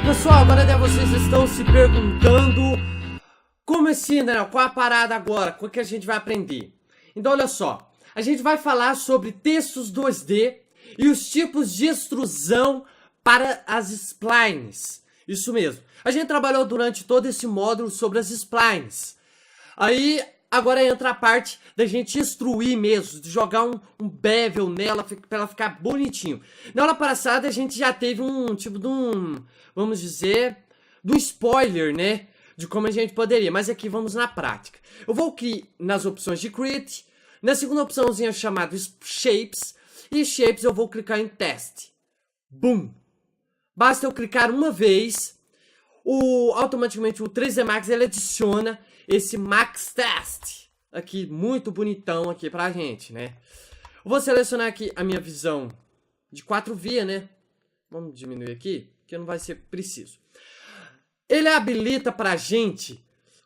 Pessoal, agora vocês estão se perguntando como assim, né? Qual a parada agora? O que a gente vai aprender? Então olha só, a gente vai falar sobre textos 2D e os tipos de extrusão para as splines. Isso mesmo. A gente trabalhou durante todo esse módulo sobre as splines. Aí agora entra a parte da gente extruir mesmo, de jogar um bevel nela para ela ficar bonitinho. Na aula passada a gente já teve um tipo de vamos dizer, do spoiler, né? De como a gente poderia, mas aqui vamos na prática. Eu vou aqui nas opções de Create, na segunda opçãozinha chamada Shapes, e Shapes eu vou clicar em Test. Boom! Basta eu clicar uma vez, automaticamente o 3D Max ele adiciona esse Max Test aqui, muito bonitão aqui pra gente, né? Eu vou selecionar aqui a minha visão de 4 via, né? Vamos diminuir aqui, que não vai ser preciso. Ele habilita pra gente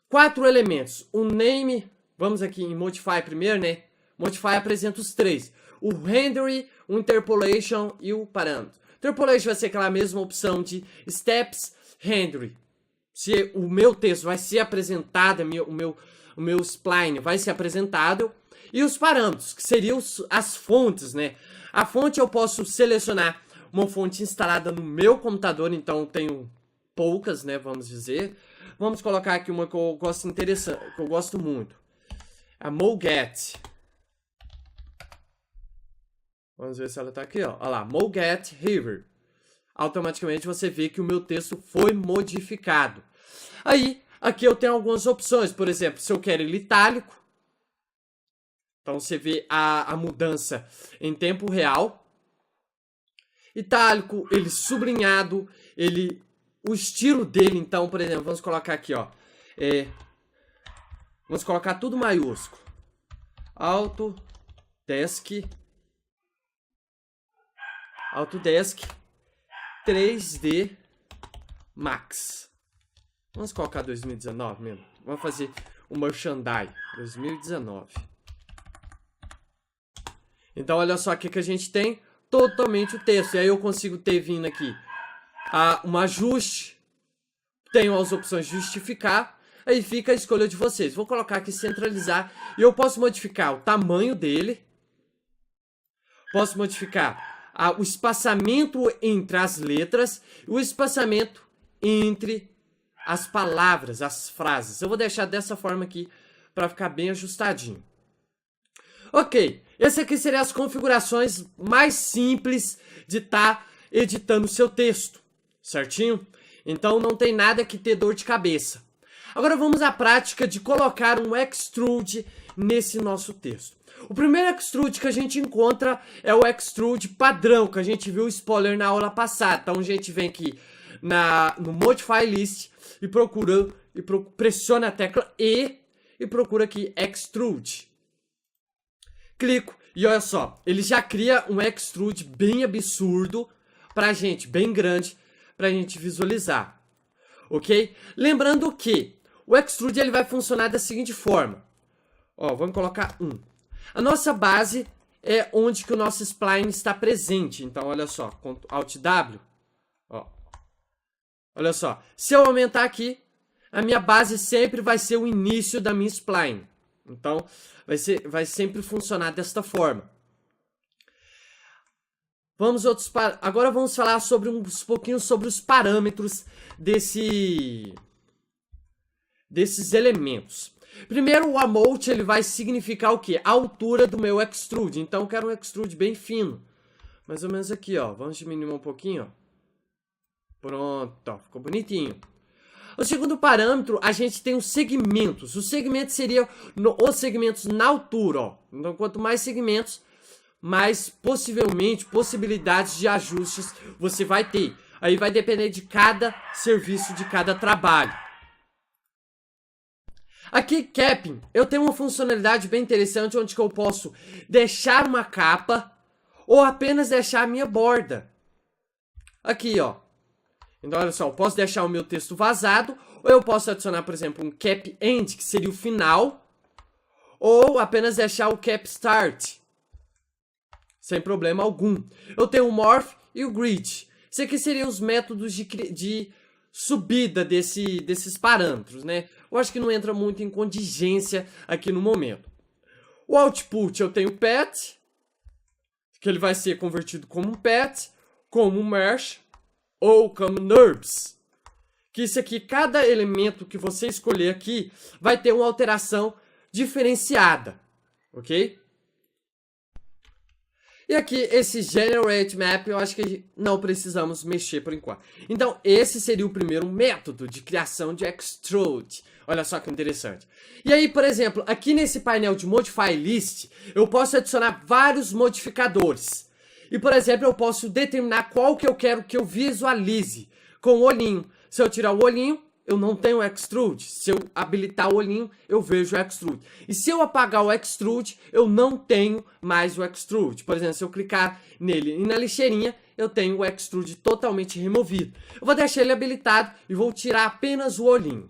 4 elementos. O name, vamos aqui em Modify primeiro, né? Modify apresenta os 3. O Render, o Interpolation e o Parâmetro. Interpolation vai ser aquela mesma opção de Steps, Render. Se o meu texto vai ser apresentado, o meu spline vai ser apresentado. E os parâmetros, que seriam as fontes, né? A fonte eu posso selecionar uma fonte instalada no meu computador, então eu tenho poucas, né, vamos dizer. Vamos colocar aqui uma que eu gosto interessante, que eu gosto muito. A MoGet. Vamos ver se ela tá aqui, ó. Olha lá, MoGet River. Automaticamente você vê que o meu texto foi modificado. Aí, aqui eu tenho algumas opções. Por exemplo, se eu quero ele itálico. Então você vê a mudança em tempo real. Itálico, ele sublinhado, o estilo dele, então, por exemplo, vamos colocar aqui, ó. Vamos colocar tudo maiúsculo. Autodesk 3D Max. Vamos colocar 2019 mesmo. Vamos fazer o merchandise 2019. Então, olha só o que a gente tem. Totalmente o texto. E aí eu consigo ter vindo aqui um ajuste. Tenho as opções de justificar. Aí fica a escolha de vocês. Vou colocar aqui centralizar. E eu posso modificar o tamanho dele. Posso modificar o espaçamento entre as letras. E o espaçamento entre as palavras, as frases. Eu vou deixar dessa forma aqui para ficar bem ajustadinho. Ok, esse aqui seriam as configurações mais simples de estar editando o seu texto, certinho? Então não tem nada que ter dor de cabeça. Agora vamos à prática de colocar um extrude nesse nosso texto. O primeiro extrude que a gente encontra é o extrude padrão, que a gente viu o spoiler na aula passada. Então a gente vem aqui no Modify List e pressiona a tecla E e procura aqui Extrude. Clico e olha só, ele já cria um extrude bem absurdo pra gente, bem grande, pra gente visualizar, ok? Lembrando que o extrude ele vai funcionar da seguinte forma, ó, vamos colocar 1. A nossa base é onde que o nosso spline está presente, então olha só, Alt W, ó, olha só, se eu aumentar aqui, a minha base sempre vai ser o início da minha spline. Então, vai sempre funcionar desta forma. Agora vamos falar sobre um pouquinho sobre os parâmetros desses elementos. Primeiro, o amount ele vai significar o quê? A altura do meu extrude. Então, eu quero um extrude bem fino. Mais ou menos aqui, ó. Vamos diminuir um pouquinho, ó. Pronto, ó. Ficou bonitinho. O segundo parâmetro, a gente tem os segmentos. Os segmentos seriam os segmentos na altura, ó. Então, quanto mais segmentos, mais possibilidades de ajustes você vai ter. Aí vai depender de cada serviço, de cada trabalho. Aqui, Capping, eu tenho uma funcionalidade bem interessante, onde que eu posso deixar uma capa ou apenas deixar a minha borda. Aqui, ó. Então, olha só, eu posso deixar o meu texto vazado, ou eu posso adicionar, por exemplo, um cap end, que seria o final, ou apenas deixar o cap start, sem problema algum. Eu tenho o morph e o grid. Isso aqui seriam os métodos de subida desses parâmetros, né? Eu acho que não entra muito em contingência aqui no momento. O output eu tenho pet, que ele vai ser convertido como um pet, como um mesh ou como NURBS. Que isso aqui, cada elemento que você escolher aqui vai ter uma alteração diferenciada, ok? E aqui, esse Generate Map, eu acho que não precisamos mexer por enquanto. Então, esse seria o primeiro método de criação de Extrude. Olha só que interessante. E aí, por exemplo, aqui nesse painel de Modify List, eu posso adicionar vários modificadores. E, por exemplo, eu posso determinar qual que eu quero que eu visualize com o olhinho. Se eu tirar o olhinho, eu não tenho Extrude. Se eu habilitar o olhinho, eu vejo o Extrude. E se eu apagar o Extrude, eu não tenho mais o Extrude. Por exemplo, se eu clicar nele e na lixeirinha, eu tenho o Extrude totalmente removido. Eu vou deixar ele habilitado e vou tirar apenas o olhinho.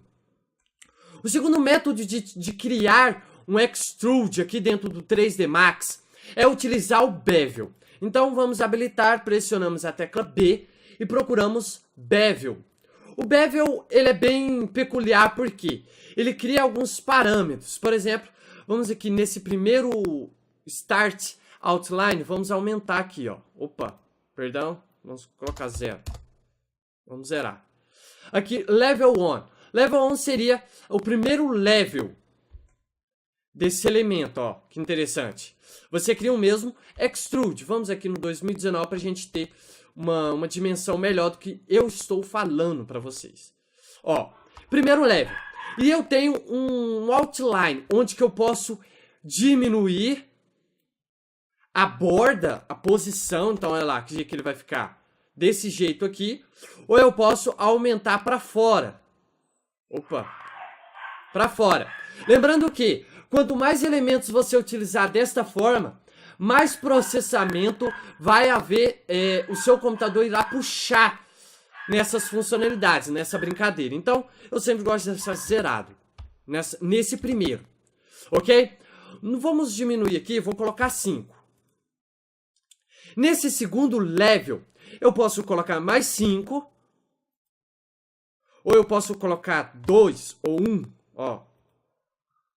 O segundo método de criar um Extrude aqui dentro do 3D Max é utilizar o Bevel. Então vamos habilitar, pressionamos a tecla B e procuramos Bevel. O Bevel, ele é bem peculiar porque ele cria alguns parâmetros. Por exemplo, vamos aqui nesse primeiro Start Outline, vamos aumentar aqui, ó. Opa, perdão, vamos colocar 0. Vamos zerar. Aqui, Level 1. Level 1 seria o primeiro level desse elemento, ó. Que interessante. Você cria o mesmo Extrude. Vamos aqui no 2019 para a gente ter uma dimensão melhor do que eu estou falando para vocês. Ó, primeiro level. E eu tenho um outline, onde que eu posso diminuir a borda, a posição. Então, olha lá, que jeito que ele vai ficar desse jeito aqui. Ou eu posso aumentar para fora. Opa, para fora. Lembrando que, quanto mais elementos você utilizar desta forma, mais processamento vai haver, o seu computador irá puxar nessas funcionalidades, nessa brincadeira. Então, eu sempre gosto de deixar zerado nesse primeiro, ok? Vamos diminuir aqui, vou colocar 5. Nesse segundo level, eu posso colocar mais 5, ou eu posso colocar 2 ou 1, ó.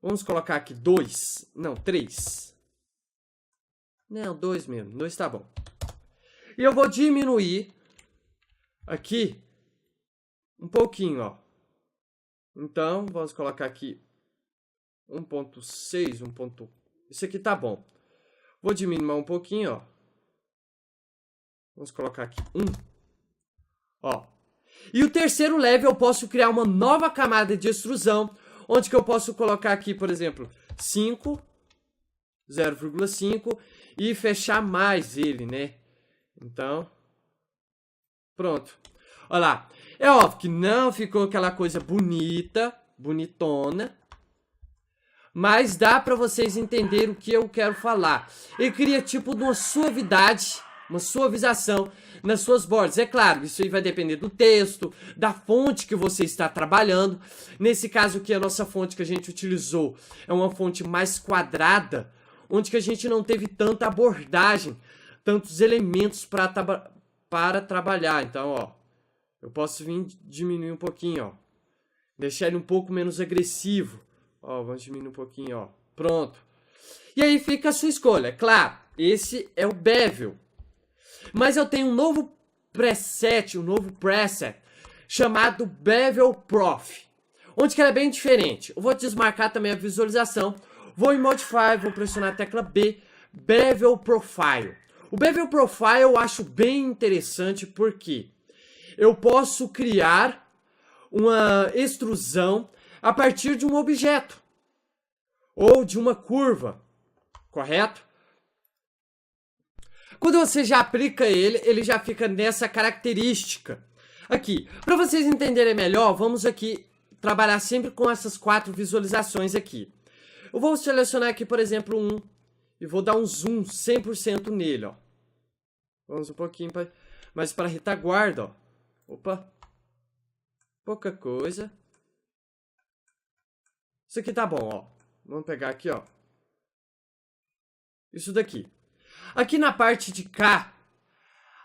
Vamos colocar aqui 2, não, 3. Não, 2 mesmo. 2 tá bom. E eu vou diminuir aqui um pouquinho, ó. Então, vamos colocar aqui 1.6, 1. Isso aqui tá bom. Vou diminuir um pouquinho, ó. Vamos colocar aqui 1. Ó. E o terceiro level eu posso criar uma nova camada de extrusão, onde que eu posso colocar aqui, por exemplo, 5, 0,5 e fechar mais ele, né? Então, pronto. Olha lá. É óbvio que não ficou aquela coisa bonita, bonitona, mas dá para vocês entenderem o que eu quero falar. Ele cria tipo de uma suavidade, uma suavização nas suas bordas. É claro, isso aí vai depender do texto, da fonte que você está trabalhando. Nesse caso aqui, a nossa fonte que a gente utilizou é uma fonte mais quadrada, onde que a gente não teve tanta abordagem, tantos elementos para trabalhar. Então, ó, eu posso vir diminuir um pouquinho, ó. Deixar ele um pouco menos agressivo. Ó, vamos diminuir um pouquinho, ó. Pronto. E aí fica a sua escolha. É claro, esse é o Bevel. Mas eu tenho um novo preset, chamado Bevel Prof, onde que ele é bem diferente. Eu vou desmarcar também a visualização. Vou em Modify, vou pressionar a tecla B, Bevel Profile. O Bevel Profile eu acho bem interessante porque eu posso criar uma extrusão a partir de um objeto ou de uma curva, correto? Quando você já aplica ele, ele já fica nessa característica. Aqui, para vocês entenderem melhor, vamos aqui trabalhar sempre com essas 4 visualizações aqui. Eu vou selecionar aqui, por exemplo, um e vou dar um zoom 100% nele, ó. Vamos um pouquinho mais para a retaguarda, ó. Opa. Pouca coisa. Isso aqui tá bom, ó. Vamos pegar aqui, ó. Isso daqui. Aqui na parte de cá,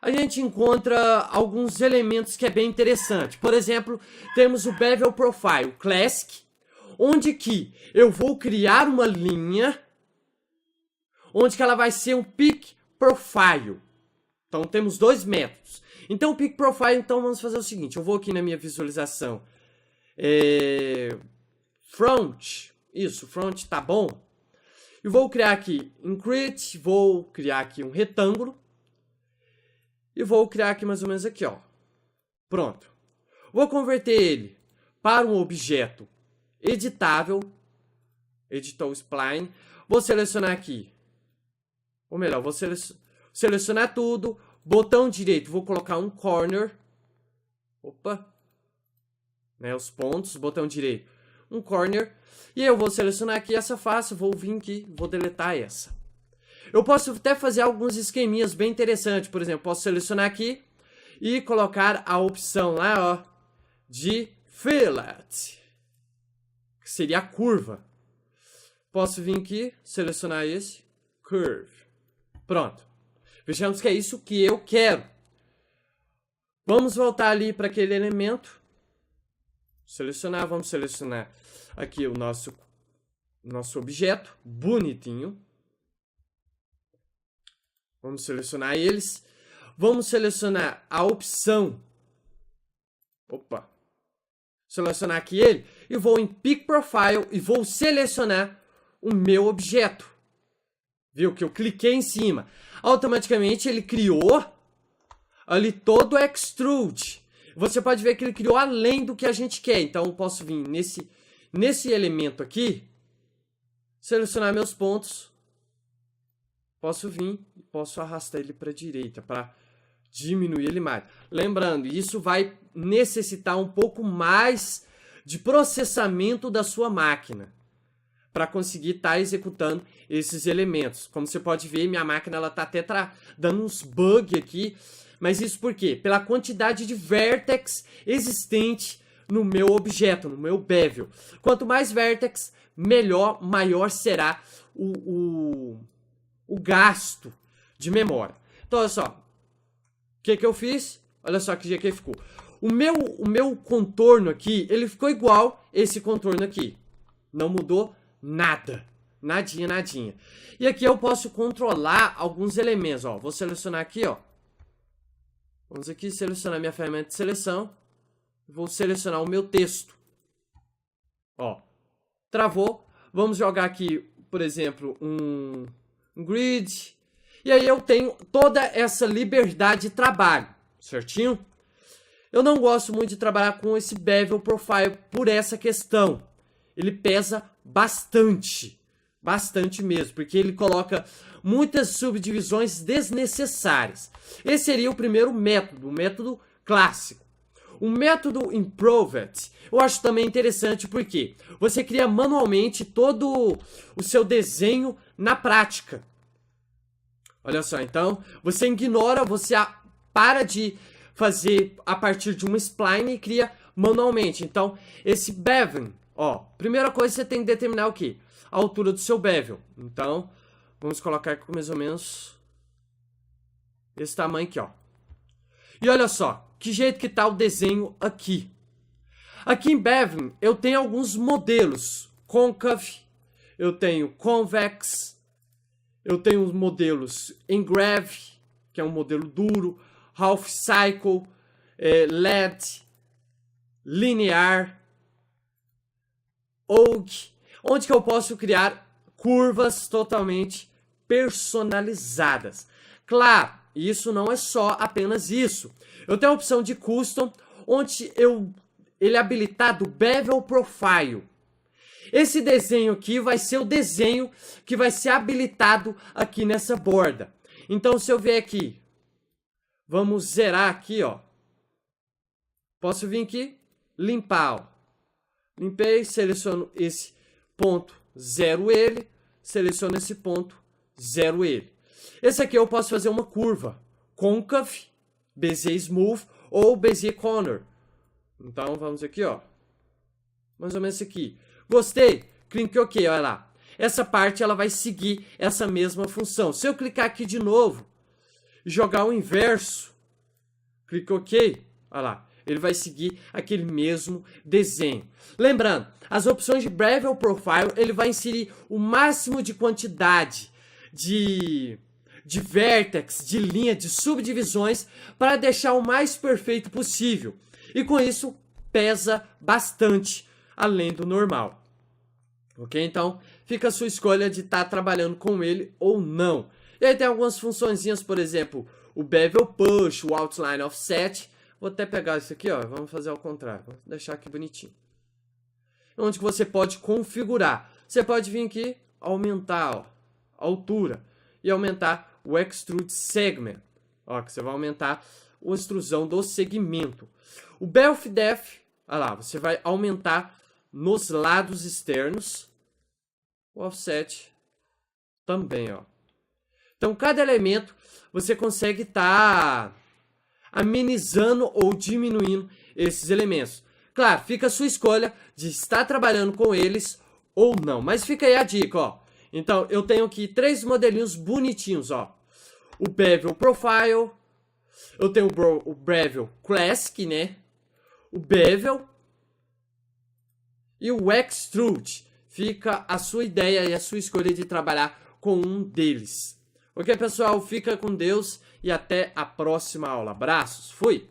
a gente encontra alguns elementos que é bem interessante. Por exemplo, temos o Bevel Profile Classic, onde que eu vou criar uma linha, onde que ela vai ser um Peak Profile. Então temos dois métodos. Então o Peak Profile, então vamos fazer o seguinte, eu vou aqui na minha visualização, Front, isso, Front tá bom. E vou criar aqui Increase, vou criar aqui um retângulo. E vou criar aqui mais ou menos aqui, ó. Pronto. Vou converter ele para um objeto editável. Editor Spline. Vou selecionar aqui. Ou melhor, vou selecionar tudo. Botão direito, vou colocar um corner. Opa. Né, os pontos, botão direito. Um corner. E eu vou selecionar aqui essa face. Vou vir aqui, vou deletar essa. Eu posso até fazer alguns esqueminhas bem interessantes. Por exemplo, posso selecionar aqui e colocar a opção lá, ó, de Fillet, que seria a curva. Posso vir aqui, selecionar esse, Curve. Pronto. Vejamos que é isso que eu quero. Vamos voltar ali para aquele elemento. Selecionar, vamos selecionar aqui o nosso objeto, bonitinho. Vamos selecionar eles. Vamos selecionar a opção. Opa. Selecionar aqui ele. E vou em Peak Profile e vou selecionar o meu objeto. Viu que eu cliquei em cima. Automaticamente ele criou ali todo o Extrude. Você pode ver que ele criou além do que a gente quer. Então eu posso vir nesse elemento aqui. Selecionar meus pontos. Posso vir e posso arrastar ele para a direita, para diminuir ele mais. Lembrando, isso vai necessitar um pouco mais de processamento da sua máquina para conseguir estar executando esses elementos. Como você pode ver, minha máquina está até dando uns bugs aqui. Mas isso por quê? Pela quantidade de vértex existente no meu objeto, no meu bevel. Quanto mais vértex, melhor, maior será o gasto de memória. Então, olha só. O que eu fiz? Olha só que jeito que ficou. O meu contorno aqui, ele ficou igual esse contorno aqui. Não mudou nada. Nadinha, nadinha. E aqui eu posso controlar alguns elementos. Ó, vou selecionar aqui, ó. Vamos aqui selecionar minha ferramenta de seleção. Vou selecionar o meu texto. Ó, travou. Vamos jogar aqui, por exemplo, um grid. E aí eu tenho toda essa liberdade de trabalho, certinho? Eu não gosto muito de trabalhar com esse Bevel Profile por essa questão. Ele pesa bastante, bastante mesmo, porque ele coloca muitas subdivisões desnecessárias. Esse seria o primeiro método, o método clássico. O método Improved eu acho também interessante porque você cria manualmente todo o seu desenho na prática. Olha só, então, você ignora, você para de fazer a partir de uma spline e cria manualmente. Então, esse bevel, ó, primeira coisa você tem que determinar o quê? A altura do seu bevel. Então, vamos colocar aqui mais ou menos esse tamanho aqui, ó. E olha só, que jeito que tá o desenho aqui. Aqui em Bevel, eu tenho alguns modelos. Concave, eu tenho Convex, eu tenho os modelos Engrave, que é um modelo duro, Half Cycle, LED, Linear, OG, onde que eu posso criar curvas totalmente personalizadas. Claro, isso não é só apenas isso. Eu tenho a opção de Custom, onde ele é habilitado Bevel Profile. Esse desenho aqui vai ser o desenho que vai ser habilitado aqui nessa borda. Então, se eu vier aqui, vamos zerar aqui, ó. Posso vir aqui, limpar, ó. Limpei, seleciono esse ponto, zero ele, seleciono esse ponto, zero ele. Esse aqui eu posso fazer uma curva, Concave, Bezier Smooth ou Bezier Corner. Então, vamos aqui, ó. Mais ou menos isso aqui. Gostei? Clique OK, olha lá. Essa parte ela vai seguir essa mesma função. Se eu clicar aqui de novo e jogar o inverso, clica OK, olha lá, ele vai seguir aquele mesmo desenho. Lembrando, as opções de Bevel Profile, ele vai inserir o máximo de quantidade de vértex, de linha, de subdivisões para deixar o mais perfeito possível. E com isso, pesa bastante, além do normal. Ok? Então, fica a sua escolha de estar trabalhando com ele ou não. E aí tem algumas funçõezinhas, por exemplo, o Bevel Push, o Outline Offset. Vou até pegar isso aqui, ó, vamos fazer ao contrário. Vou deixar aqui bonitinho. Onde que você pode configurar. Você pode vir aqui, aumentar ó, a altura e aumentar o Extrude Segment. Ó, que você vai aumentar a extrusão do segmento. O Belf Depth, olha lá, você vai aumentar nos lados externos. O Offset também, ó. Então, cada elemento você consegue estar amenizando ou diminuindo esses elementos. Claro, fica a sua escolha de estar trabalhando com eles ou não. Mas fica aí a dica, ó. Então, eu tenho aqui 3 modelinhos bonitinhos, ó. O Bevel Profile, eu tenho o Bevel Classic, né? O Bevel e o Extrude. Fica a sua ideia e a sua escolha de trabalhar com um deles. Ok, pessoal? Fica com Deus e até a próxima aula. Abraços. Fui!